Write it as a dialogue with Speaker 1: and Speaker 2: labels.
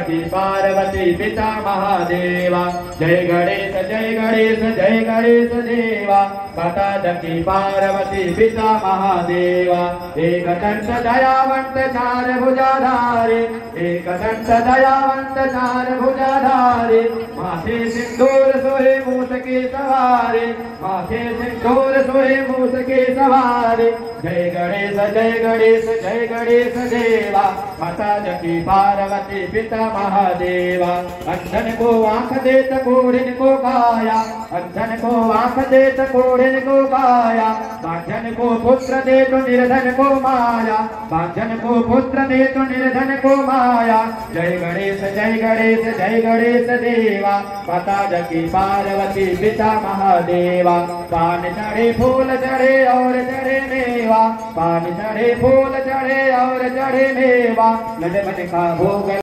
Speaker 1: की पार्वती पिता महादेवा। जय गणेश जय गणेश जय गणेश देवा। माता की पार्वती पिता महादेवा। एक दंत दयावंत चार भुजाधारी, एक दंत दयावंत चार भुजाधारी। माथे सिंदूर सोहे मूस की सवारी, माथे सिंदूर सोहे मूस की सवारी। जय गणेश जय गणेश जय गणेश देवा। माता की पार्वती पिता महादेवा। अंधन को आंख देत कोढ़िन को काया, अंधन को आंख देत कोढ़िन को काया। बांझन को पुत्र दे तो निर्धन को माया, बांझन को पुत्र दे तो निर्धन को माया। जय गणेश जय गणेश जय गणेश देवा। माता की पार्वती पिता महादेवा। पान चढ़े फूल चढ़े और चढ़े मेवा, पान चढ़े फूल चढ़े और चढ़े मेवा। लड्डू का भोग